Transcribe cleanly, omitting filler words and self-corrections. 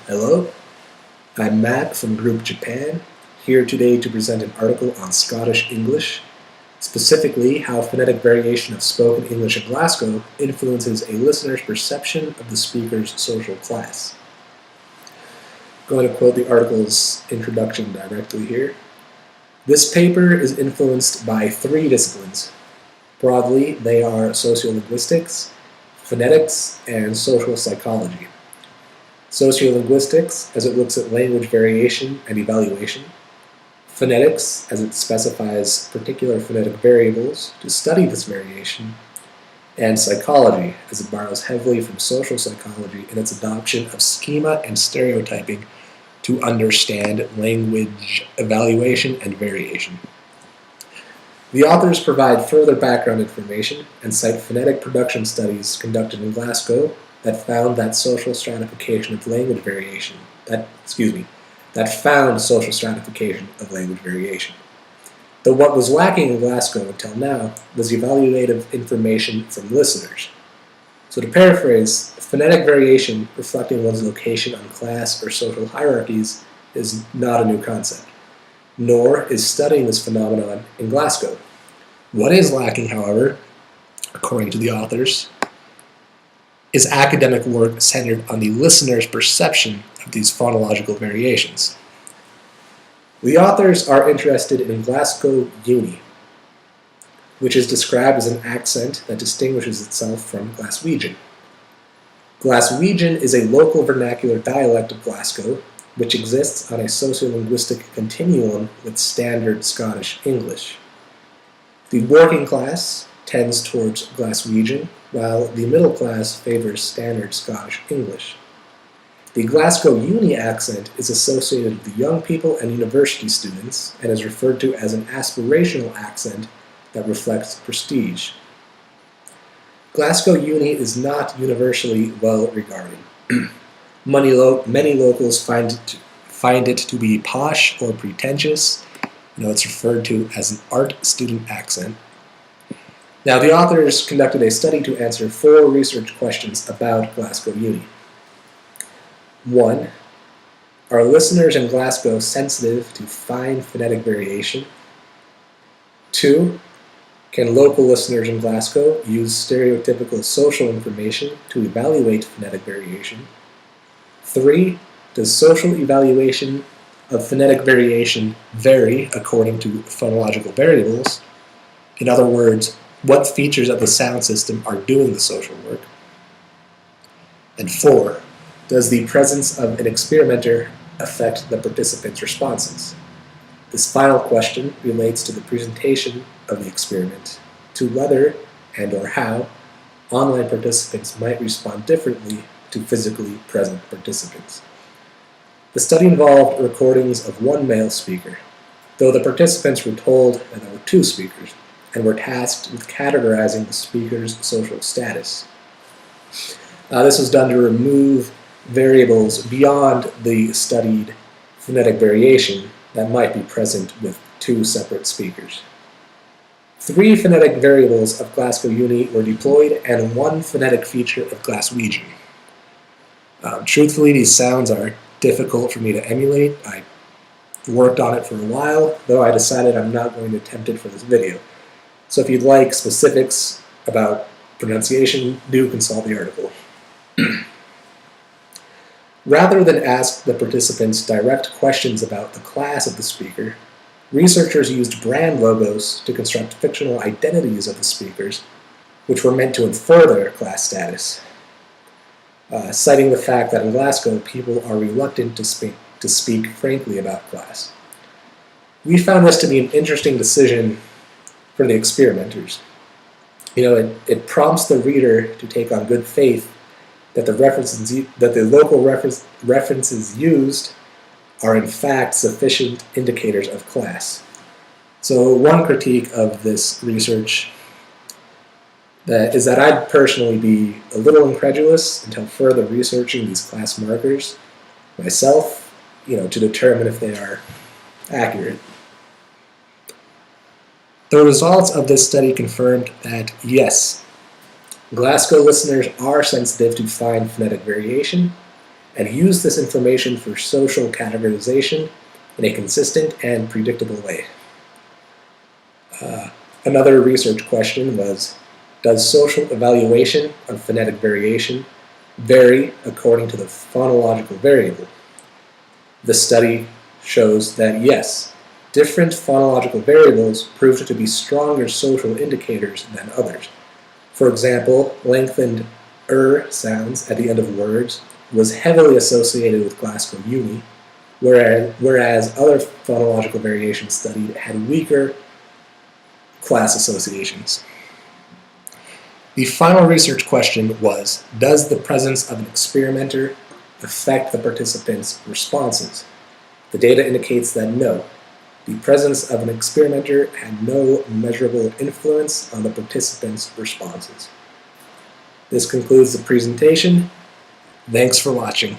Hello, I'm Matt from Group Japan, here today to present an article on Scottish English, specifically how phonetic variation of spoken English in Glasgow influences a listener's perception of the speaker's social class. I'm going to quote the article's introduction directly here. This paper is influenced by three disciplines. Broadly, they are sociolinguistics, phonetics, and social psychology. Sociolinguistics, as it looks at language variation and evaluation. Phonetics, as it specifies particular phonetic variables to study this variation. And psychology, as it borrows heavily from social psychology in its adoption of schema and stereotyping to understand language evaluation and variation. The authors provide further background information and cite phonetic production studies conducted in Glasgow that found that social stratification of language variation, that found social stratification of language variation. Though what was lacking in Glasgow until now was evaluative information from listeners. So to paraphrase, phonetic variation reflecting one's location on class or social hierarchies is not a new concept, nor is studying this phenomenon in Glasgow. What is lacking, however, according to the authors, is academic work centered on the listener's perception of these phonological variations. The authors are interested in Glasgow Uni, which is described as an accent that distinguishes itself from Glaswegian. Glaswegian is a local vernacular dialect of Glasgow, which exists on a sociolinguistic continuum with standard Scottish English. The working class tends towards Glaswegian, while the middle class favors standard Scottish English. The Glasgow Uni accent is associated with the young people and university students and is referred to as an aspirational accent that reflects prestige. Glasgow Uni is not universally well regarded. Many locals find it to be posh or pretentious. It's referred to as an art student accent. Now, the authors conducted a study to answer 4 research questions about Glasgow Uni. 1. Are listeners in Glasgow sensitive to fine phonetic variation? 2. Can local listeners in Glasgow use stereotypical social information to evaluate phonetic variation? 3. Does social evaluation of phonetic variation vary according to phonological variables? In other words, what features of the sound system are doing the social work? And 4. Does the presence of an experimenter affect the participants' responses? This final question relates to the presentation of the experiment, to whether and or how online participants might respond differently to physically present participants. The study involved recordings of one male speaker, though the participants were told that there were 2 speakers, and were tasked with categorizing the speaker's social status. This was done to remove variables beyond the studied phonetic variation that might be present with 2 separate speakers. 3 phonetic variables of Glasgow Uni were deployed and 1 phonetic feature of Glaswegian. Truthfully, these sounds are difficult for me to emulate. I worked on it for a while, though I decided I'm not going to attempt it for this video. So if you'd like specifics about pronunciation, do consult the article. Rather than ask the participants direct questions about the class of the speaker, researchers used brand logos to construct fictional identities of the speakers, which were meant to infer their class status, citing the fact that in Glasgow people are reluctant to speak frankly about class. We found this to be an interesting decision for the experimenters. It prompts the reader to take on good faith that the local references used are in fact sufficient indicators of class. So one critique of this research is that I'd personally be a little incredulous until further researching these class markers myself, to determine if they are accurate. The results of this study confirmed that, yes, Glasgow listeners are sensitive to fine phonetic variation, and use this information for social categorization in a consistent and predictable way. Another research question was, does social evaluation of phonetic variation vary according to the phonological variable? The study shows that yes, different phonological variables proved to be stronger social indicators than others. For example, lengthened sounds at the end of words was heavily associated with Glasgow Uni, whereas other phonological variations studied had weaker class associations. The final research question was, does the presence of an experimenter affect the participants' responses? The data indicates that no. The presence of an experimenter had no measurable influence on the participants' responses. This concludes the presentation. Thanks for watching.